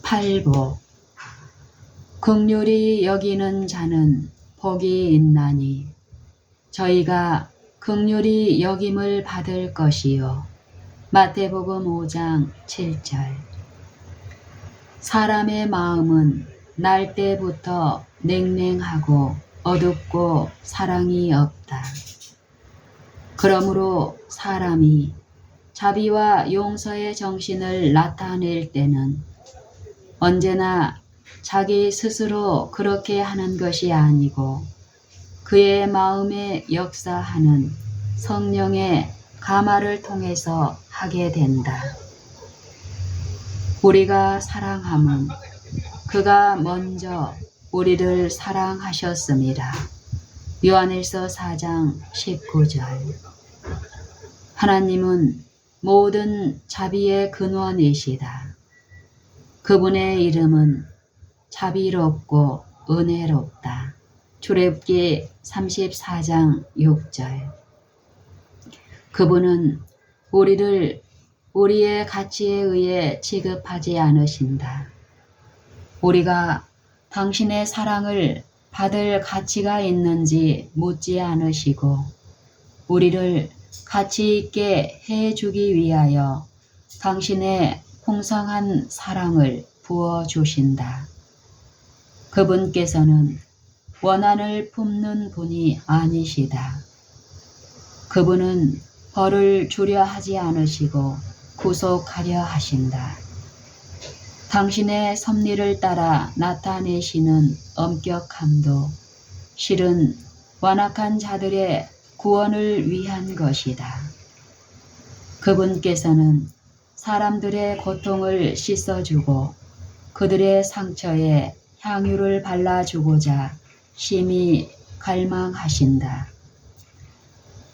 팔복. 긍휼히 여기는 자는 복이 있나니 저희가 긍휼히 여김을 받을 것이요. 마태복음 5장 7절. 사람의 마음은 날 때부터 냉랭하고 어둡고 사랑이 없다. 그러므로 사람이 자비와 용서의 정신을 나타낼 때는 언제나 자기 스스로 그렇게 하는 것이 아니고 그의 마음에 역사하는 성령의 감화를 통해서 하게 된다. 우리가 사랑함은 그가 먼저 우리를 사랑하셨습니다. 요한일서 4장 19절. 하나님은 모든 자비의 근원이시다. 그분의 이름은 자비롭고 은혜롭다. 출애굽기 34장 6절. 그분은 우리를 우리의 가치에 의해 취급하지 않으신다. 우리가 당신의 사랑을 받을 가치가 있는지 묻지 않으시고 우리를 가치 있게 해주기 위하여 당신의 풍성한 사랑을 부어주신다. 그분께서는 원한을 품는 분이 아니시다. 그분은 벌을 주려 하지 않으시고 구속하려 하신다. 당신의 섭리를 따라 나타내시는 엄격함도 실은 완악한 자들의 구원을 위한 것이다. 그분께서는 사람들의 고통을 씻어주고 그들의 상처에 향유를 발라주고자 심히 갈망하신다.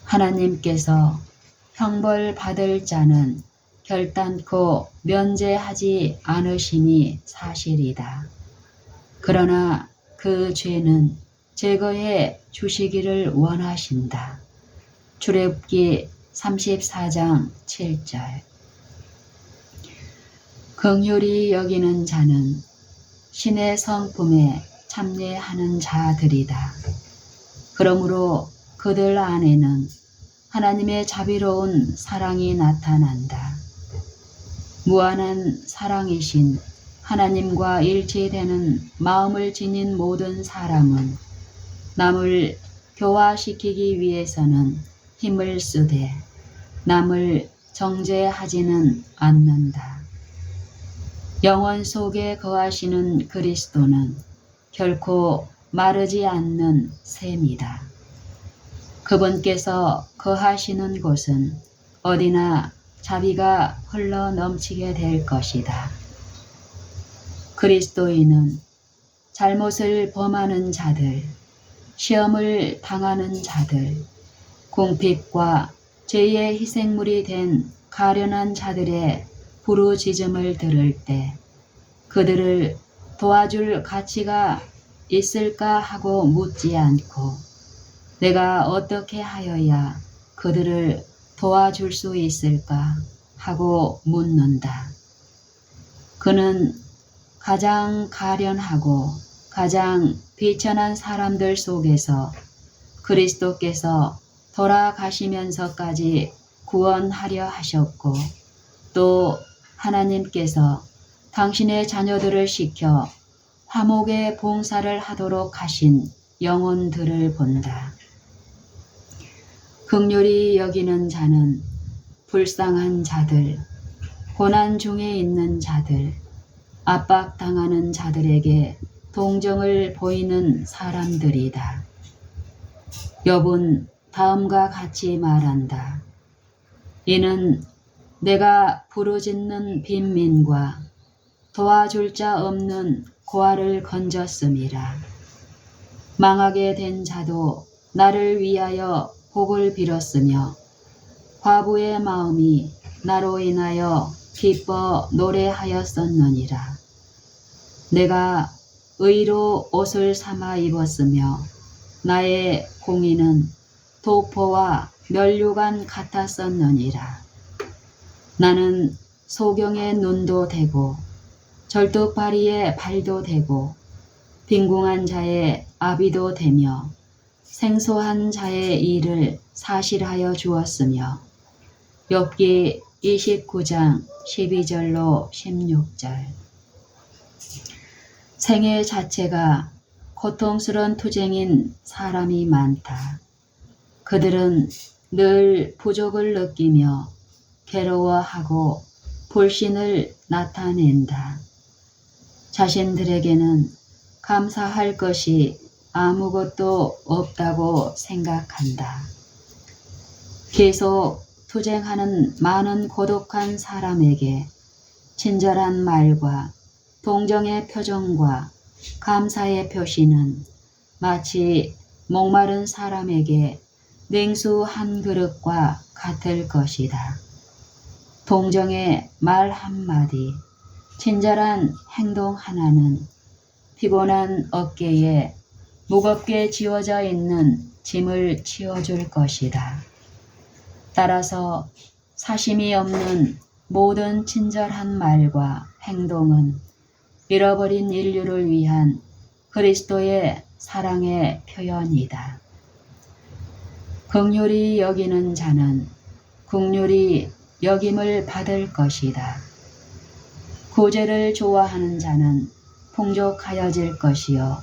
하나님께서 형벌 받을 자는 결단코 면제하지 않으심이 사실이다. 그러나 그 죄는 제거해 주시기를 원하신다. 출애굽기 34장 7절. 긍휼히 여기는 자는 신의 성품에 참여하는 자들이다. 그러므로 그들 안에는 하나님의 자비로운 사랑이 나타난다. 무한한 사랑이신 하나님과 일치되는 마음을 지닌 모든 사람은 남을 교화시키기 위해서는 힘을 쓰되 남을 정죄하지는 않는다. 영원 속에 거하시는 그리스도는 결코 마르지 않는 샘이다. 그분께서 거하시는 곳은 어디나 자비가 흘러 넘치게 될 것이다. 그리스도인은 잘못을 범하는 자들, 시험을 당하는 자들, 궁핍과 죄의 희생물이 된 가련한 자들의 부르짖음을 들을 때 그들을 도와줄 가치가 있을까 하고 묻지 않고 내가 어떻게 하여야 그들을 도와줄 수 있을까 하고 묻는다. 그는 가장 가련하고 가장 비천한 사람들 속에서 그리스도께서 돌아가시면서까지 구원하려 하셨고 또 하나님께서 당신의 자녀들을 시켜 화목의 봉사를 하도록 하신 영혼들을 본다. 긍휼히 여기는 자는 불쌍한 자들, 고난 중에 있는 자들, 압박당하는 자들에게 동정을 보이는 사람들이다. 욥은 다음과 같이 말한다. 이는 내가 부르짖는 빈민과 도와줄 자 없는 고아를 건졌음이라. 망하게 된 자도 나를 위하여 복을 빌었으며 과부의 마음이 나로 인하여 기뻐 노래하였었느니라. 내가 의로 옷을 삼아 입었으며 나의 공의는 도포와 면류관 같았었느니라. 나는 소경의 눈도 되고 절뚝발이의 발도 되고 빈궁한 자의 아비도 되며 생소한 자의 일을 사실하여 주었으며 욥기 29장 12절로 16절. 생애 자체가 고통스러운 투쟁인 사람이 많다. 그들은 늘 부족을 느끼며 괴로워하고 불신을 나타낸다. 자신들에게는 감사할 것이 아무것도 없다고 생각한다. 계속 투쟁하는 많은 고독한 사람에게 친절한 말과 동정의 표정과 감사의 표시는 마치 목마른 사람에게 냉수 한 그릇과 같을 것이다. 동정의 말 한마디, 친절한 행동 하나는 피곤한 어깨에 무겁게 지워져 있는 짐을 치워줄 것이다. 따라서 사심이 없는 모든 친절한 말과 행동은 잃어버린 인류를 위한 그리스도의 사랑의 표현이다. 긍휼히 여기는 자는 긍휼히 여김을 받을 것이다. 구제를 좋아하는 자는 풍족하여질 것이요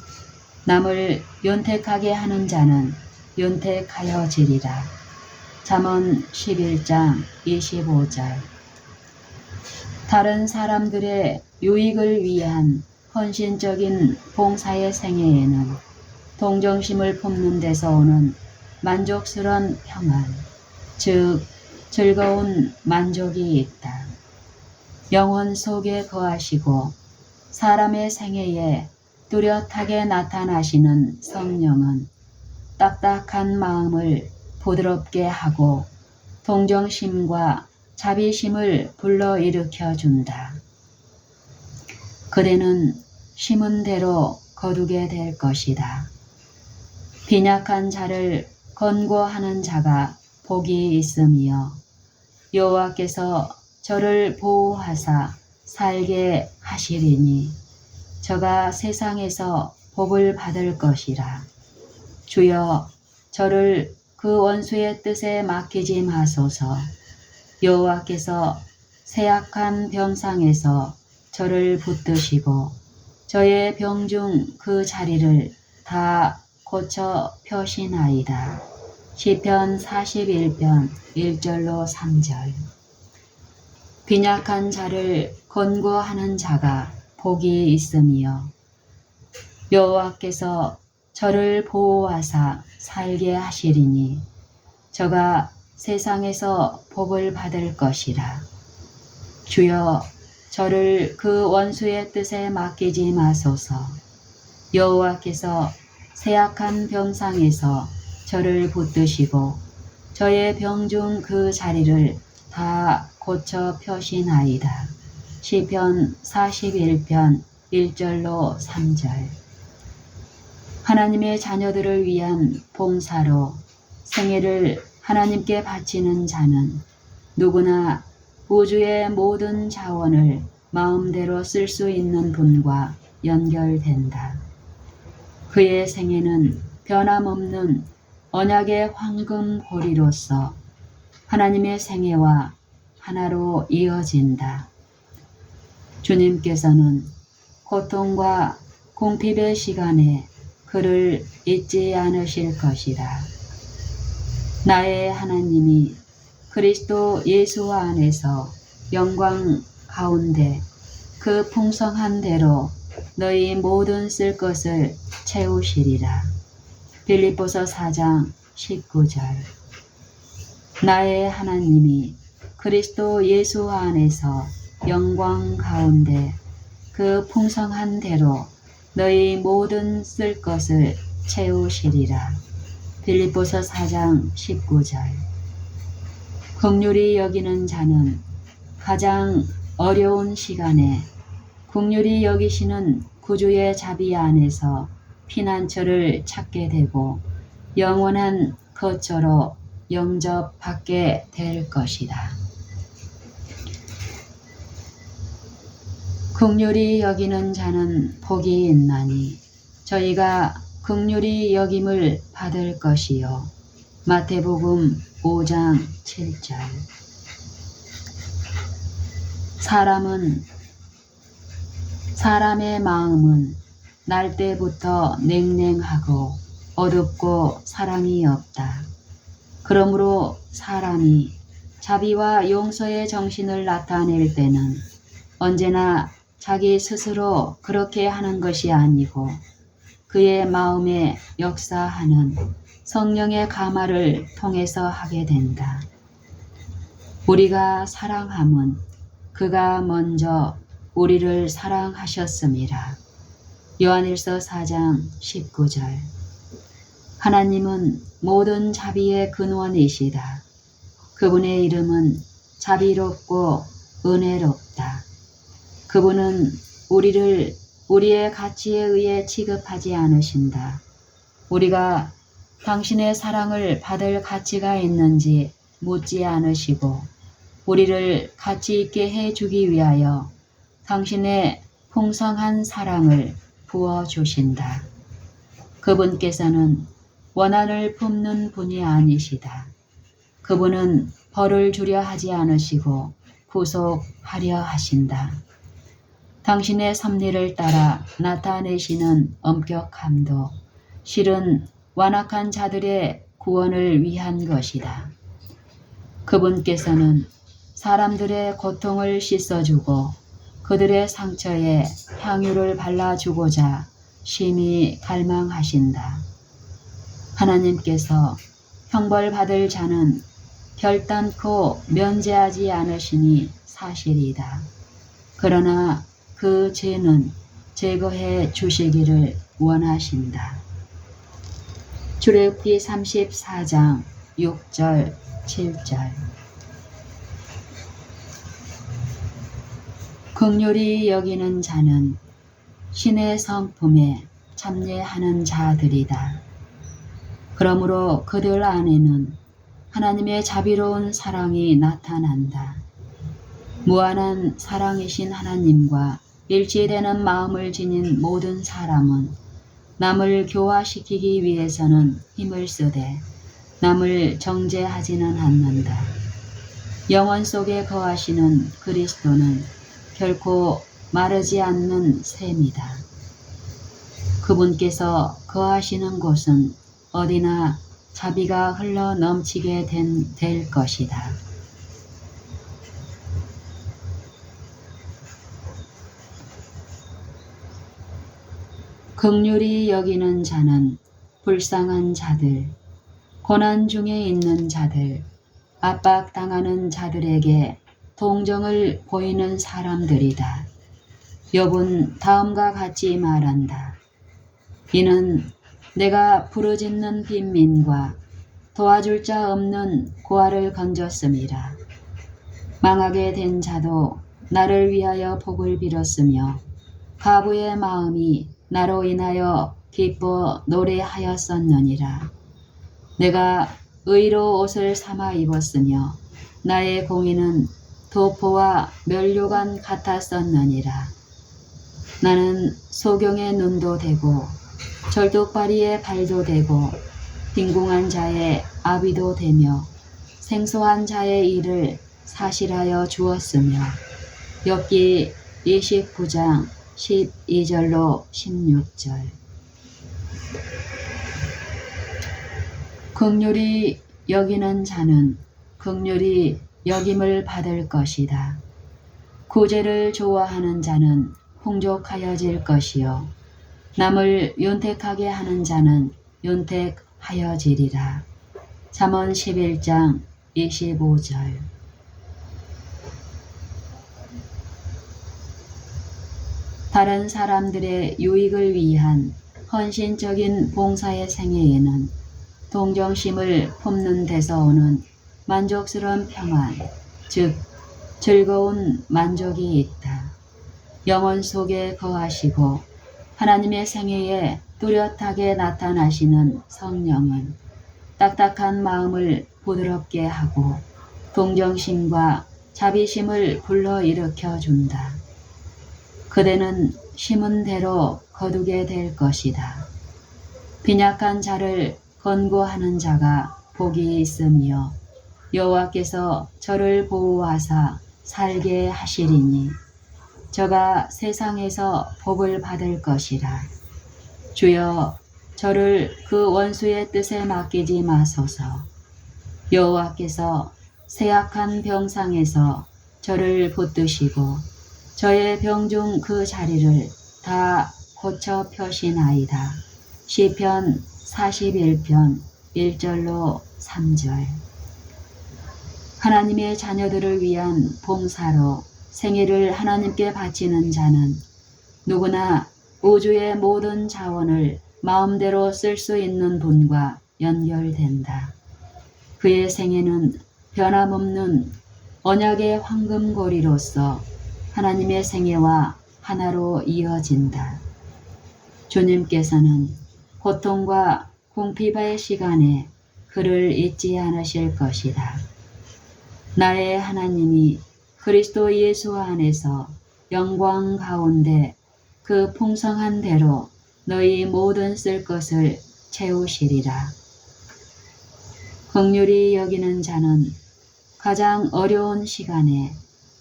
남을 윤택하게 하는 자는 윤택하여지리라. 잠언 11장 25절. 다른 사람들의 유익을 위한 헌신적인 봉사의 생애에는 동정심을 품는 데서 오는 만족스러운 평안, 즉 즐거운 만족이 있다. 영혼 속에 거하시고 사람의 생애에 뚜렷하게 나타나시는 성령은 딱딱한 마음을 부드럽게 하고 동정심과 자비심을 불러일으켜 준다. 그대는 심은 대로 거두게 될 것이다. 빈약한 자를 권고하는 자가 복이 있으며 여호와께서 저를 보호하사 살게 하시리니 저가 세상에서 복을 받을 것이라. 주여 저를 그 원수의 뜻에 맡기지 마소서. 여호와께서 세약한 병상에서 저를 붙드시고 저의 병중 그 자리를 다 고쳐 펴시나이다. 시편 41편 1절로 3절. 빈약한 자를 권고하는 자가 복이 있으며 여호와께서 저를 보호하사 살게 하시리니 저가 세상에서 복을 받을 것이라. 주여 저를 그 원수의 뜻에 맡기지 마소서. 여호와께서 세약한 병상에서 저를 붙드시고 저의 병중 그 자리를 다 고쳐 펴시나이다. 시편 41편 1절로 3절. 하나님의 자녀들을 위한 봉사로 생애를 하나님께 바치는 자는 누구나 우주의 모든 자원을 마음대로 쓸 수 있는 분과 연결된다. 그의 생애는 변함없는 언약의 황금 고리로서 하나님의 생애와 하나로 이어진다. 주님께서는 고통과 궁핍의 시간에 그를 잊지 않으실 것이다. 나의 하나님이 그리스도 예수 안에서 영광 가운데 그 풍성한 대로 너희 모든 쓸 것을 채우시리라. 빌립보서 4장 19절. 나의 하나님이 그리스도 예수 안에서 영광 가운데 그 풍성한 대로 너희 모든 쓸 것을 채우시리라. 빌립보서 4장 19절. 긍휼히 여기는 자는 가장 어려운 시간에 긍휼히 여기시는 구주의 자비 안에서 피난처를 찾게 되고 영원한 거처로 영접받게 될 것이다. 긍휼히 여기는 자는 복이 있나니 저희가 긍휼히 여김을 받을 것이요. 마태복음 5장 7절. 사람의 마음은 날 때부터 냉랭하고 어둡고 사랑이 없다. 그러므로 사람이 자비와 용서의 정신을 나타낼 때는 언제나 자기 스스로 그렇게 하는 것이 아니고 그의 마음에 역사하는 성령의 감화를 통해서 하게 된다. 우리가 사랑함은 그가 먼저 우리를 사랑하셨음이라. 요한일서 4장 19절. 하나님은 모든 자비의 근원이시다. 그분의 이름은 자비롭고 은혜롭다. 그분은 우리를 우리의 가치에 의해 취급하지 않으신다. 우리가 당신의 사랑을 받을 가치가 있는지 묻지 않으시고 우리를 가치 있게 해주기 위하여 당신의 풍성한 사랑을 부어주신다. 그분께서는 원한을 품는 분이 아니시다. 그분은 벌을 주려 하지 않으시고 구속하려 하신다. 당신의 섭리를 따라 나타내시는 엄격함도 실은 완악한 자들의 구원을 위한 것이다. 그분께서는 사람들의 고통을 씻어주고 그들의 상처에 향유를 발라주고자 심히 갈망하신다. 하나님께서 형벌받을 자는 결단코 면제하지 않으시니 사실이다. 그러나 그 죄는 제거해 주시기를 원하신다. 출애굽기 34장 6절 7절. 긍휼히 여기는 자는 신의 성품에 참여하는 자들이다. 그러므로 그들 안에는 하나님의 자비로운 사랑이 나타난다. 무한한 사랑이신 하나님과 일치되는 마음을 지닌 모든 사람은 남을 교화시키기 위해서는 힘을 쓰되 남을 정죄하지는 않는다. 영혼 속에 거하시는 그리스도는 결코 마르지 않는 샘이다. 그분께서 거하시는 곳은 어디나 자비가 흘러 넘치게 될 것이다. 긍휼히 여기는 자는 불쌍한 자들, 고난 중에 있는 자들, 압박당하는 자들에게 동정을 보이는 사람들이다. 욥은 다음과 같이 말한다. 이는 내가 부르짖는 빈민과 도와줄 자 없는 고아를 건졌음이라. 망하게 된 자도 나를 위하여 복을 빌었으며 가부의 마음이 나로 인하여 기뻐 노래하였었느니라. 내가 의로 옷을 삼아 입었으며 나의 공의는 도포와 면류관 같았었느니라. 나는 소경의 눈도 되고 절뚝발이의 발도 되고 빈궁한 자의 아비도 되며 생소한 자의 일을 사실하여 주었으며. 욥기 29장 12절로 16절. 긍휼히 여기는 자는 긍휼히 여김을 받을 것이다. 구제를 좋아하는 자는 풍족하여질 것이요 남을 윤택하게 하는 자는 윤택하여지리라. 잠언 11장 25절. 다른 사람들의 유익을 위한 헌신적인 봉사의 생애에는 동정심을 품는 데서 오는 만족스러운 평안, 즉 즐거운 만족이 있다. 영혼 속에 거하시고 하나님의 생애에 뚜렷하게 나타나시는 성령은 딱딱한 마음을 부드럽게 하고 동정심과 자비심을 불러일으켜 준다. 그대는 심은 대로 거두게 될 것이다. 빈약한 자를 권고하는 자가 복이 있으며 여호와께서 저를 보호하사 살게 하시리니 저가 세상에서 복을 받을 것이라. 주여, 저를 그 원수의 뜻에 맡기지 마소서. 여호와께서 세악한 병상에서 저를 붙드시고 저의 병중 그 자리를 다 고쳐 펴시나이다. 시편 41편 1절로 3절. 하나님의 자녀들을 위한 봉사로 생애를 하나님께 바치는 자는 누구나 우주의 모든 자원을 마음대로 쓸 수 있는 분과 연결된다. 그의 생애는 변함없는 언약의 황금고리로서 하나님의 생애와 하나로 이어진다. 주님께서는 고통과 궁핍의 시간에 그를 잊지 않으실 것이다. 나의 하나님이 그리스도 예수 안에서 영광 가운데 그 풍성한 대로 너희 모든 쓸 것을 채우시리라. 긍휼히 여기는 자는 가장 어려운 시간에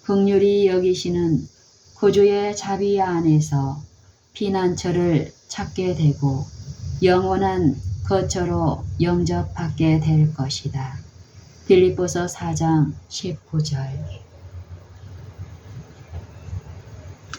긍휼히 여기시는 구주의 자비 안에서 피난처를 찾게 되고 영원한 거처로 영접받게 될 것이다. 빌립보서 4장 19절.